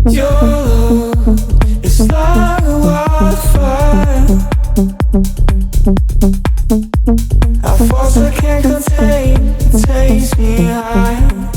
Your love is like a wildfire. A force I can't contain, it takes me higher.